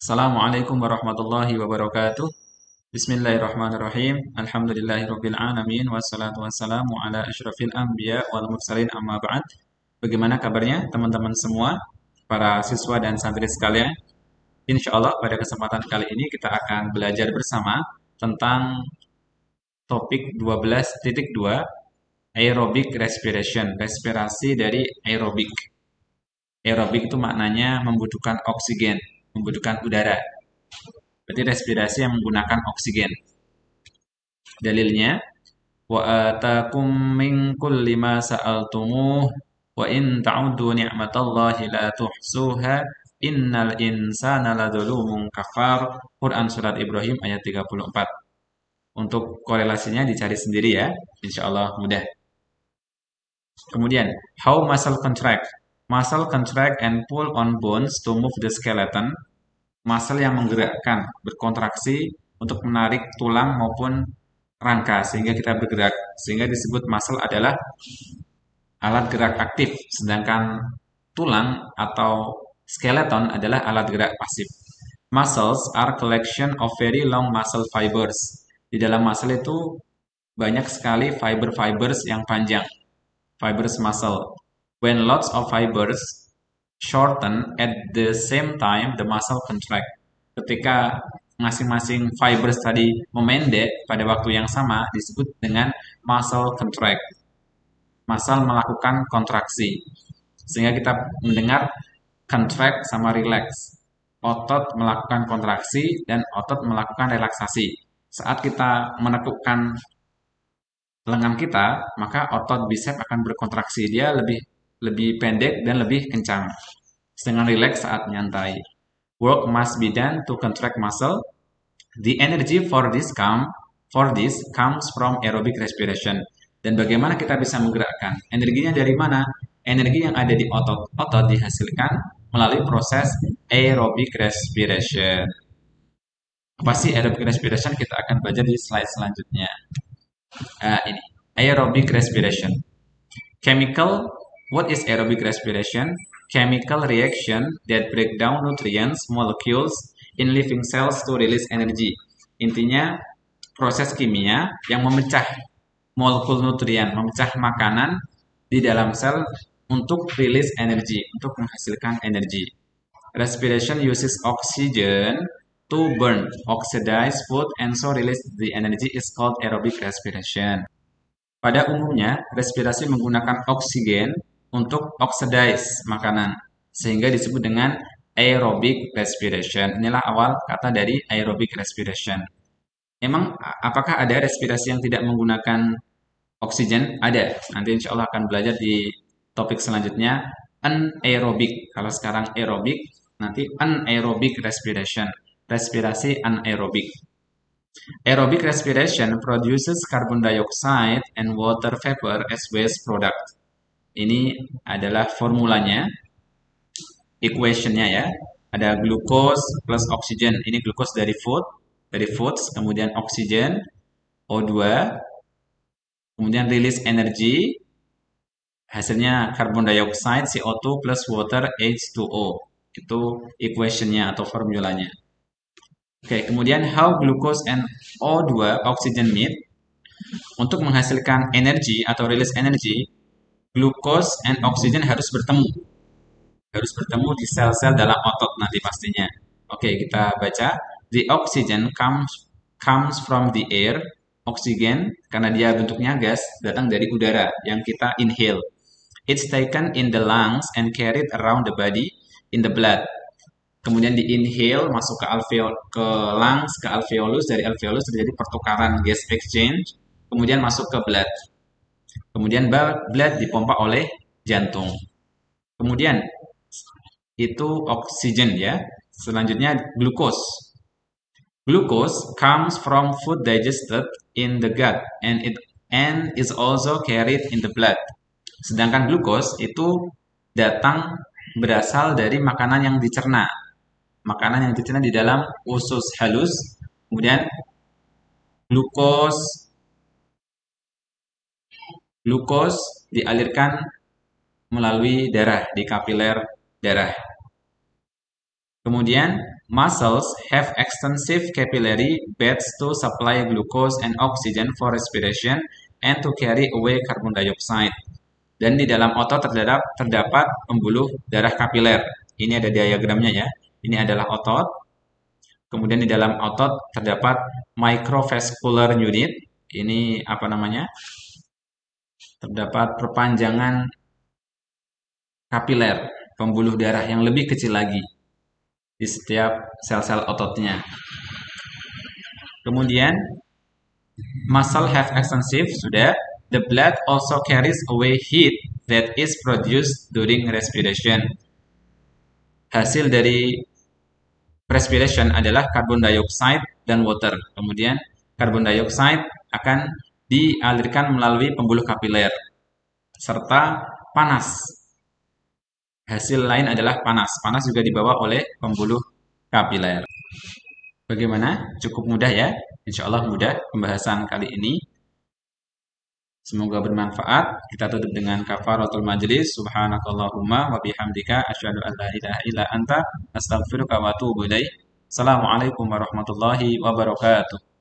Assalamualaikum warahmatullahi wabarakatuh. Bismillahirrahmanirrahim. Alhamdulillahirabbil alamin wassalatu wassalamu ala asyrafil anbiya wal mursalin amma ba'd. Bagaimana kabarnya teman-teman semua, para siswa dan santri sekalian? Insyaallah pada kesempatan kali ini kita akan belajar bersama tentang topik 12.2 aerobic respiration, respirasi dari aerobik. Aerobik itu maknanya membutuhkan oksigen, membutuhkan udara. Berarti respirasi yang menggunakan oksigen. Dalilnya, wa atakum min kulli ma sa'altumuh wa in ta'uddu ni'matallahi la tuhsuha innal insana ladzalumun kafar. Quran surat Ibrahim ayat 34. Untuk korelasinya dicari sendiri ya, insyaallah mudah. Kemudian, how muscle contract? Muscle contract and pull on bones to move the skeleton. Muscle yang menggerakkan, berkontraksi untuk menarik tulang maupun rangka sehingga kita bergerak. Sehingga disebut muscle adalah alat gerak aktif, sedangkan tulang atau skeleton adalah alat gerak pasif. Muscles are collection of very long muscle fibers. Di dalam muscle itu banyak sekali fiber-fibers yang panjang. Fibers muscle. When lots of fibers shorten at the same time, the muscle contract. Ketika masing-masing fibers tadi memendek pada waktu yang sama disebut dengan muscle contract. Muscle melakukan kontraksi. Sehingga kita mendengar contract sama relax. Otot melakukan kontraksi dan otot melakukan relaksasi. Saat kita menekukkan lengan kita, maka otot bicep akan berkontraksi. Dia lebih pendek dan lebih kencang. Sedangkan relax saat nyantai. Work must be done to contract muscle. The energy for this comes from aerobic respiration. Dan bagaimana kita bisa menggerakkan? Energinya dari mana? Energi yang ada di otot. Otot dihasilkan melalui proses aerobic respiration. Apa sih aerobic respiration? Kita akan belajar di slide selanjutnya. Ini aerobic respiration. What is aerobic respiration? Chemical reaction that break down nutrients molecules in living cells to release energy. Intinya proses kimia yang memecah molekul nutrien, memecah makanan di dalam sel untuk release energi, untuk menghasilkan energi. Respiration uses oxygen to burn, oxidize food, and so release the energy is called aerobic respiration. Pada umumnya, respirasi menggunakan oksigen untuk oxidize makanan, sehingga disebut dengan aerobic respiration. Inilah awal kata dari aerobic respiration. Emang apakah ada respirasi yang tidak menggunakan oksigen? Ada. Nanti insya Allah akan belajar di topik selanjutnya. Anaerobic. Kalau sekarang aerobic, nanti anaerobic respiration. Respirasi anaerobic. Aerobic respiration produces carbon dioxide and water vapor as waste product. Ini adalah formulanya, equationnya ya. Ada glucose plus oxygen. Ini glucose dari foods, kemudian oksigen, O2, kemudian release energy, hasilnya carbon dioxide, CO2 plus water, H2O. Itu equationnya atau formulanya. Oke, kemudian how glucose and O2 oxygen meet. Untuk menghasilkan energi atau release energi, glucose and oxygen harus bertemu. Harus bertemu di sel-sel dalam otot nanti pastinya. Oke, kita baca. The oxygen comes from the air. Oksigen, karena dia bentuknya gas, datang dari udara yang kita inhale. It's taken in the lungs and carried around the body in the blood. Kemudian di inhale masuk ke lungs, ke alveolus, dari alveolus terjadi pertukaran gas exchange, kemudian masuk ke blood. Kemudian blood dipompa oleh jantung. Kemudian itu oksigen ya. Selanjutnya glucose. Glucose comes from food digested in the gut and is also carried in the blood. Sedangkan glucose itu berasal dari makanan yang dicerna. Makanan yang dicerna di dalam usus halus. Kemudian glukos dialirkan melalui darah di kapiler darah. Kemudian Muscles have extensive capillary beds to supply glucose and oxygen for respiration and to carry away carbon dioxide. Dan di dalam otot terdapat pembuluh darah kapiler. Ini ada diagramnya ya. Ini adalah otot. Kemudian di dalam otot terdapat microvascular unit. Ini apa namanya? Terdapat perpanjangan kapiler, pembuluh darah yang lebih kecil lagi di setiap sel-sel ototnya. Kemudian muscle have extensive, sudah. The blood also carries away heat that is produced during respiration. Hasil dari respiration adalah carbon dioxide dan water. Kemudian carbon dioxide akan dialirkan melalui pembuluh kapiler serta panas. Hasil lain adalah panas. Panas juga dibawa oleh pembuluh kapiler. Bagaimana? Cukup mudah ya? Insya Allah mudah pembahasan kali ini. Semoga bermanfaat. Kita tutup dengan kafaratul majlis. Subhanakallahumma wa bihamdika asyhadu an la ilaha illa anta astaghfiruka wa atubu ilaik. Assalamualaikum warahmatullahi wabarakatuh.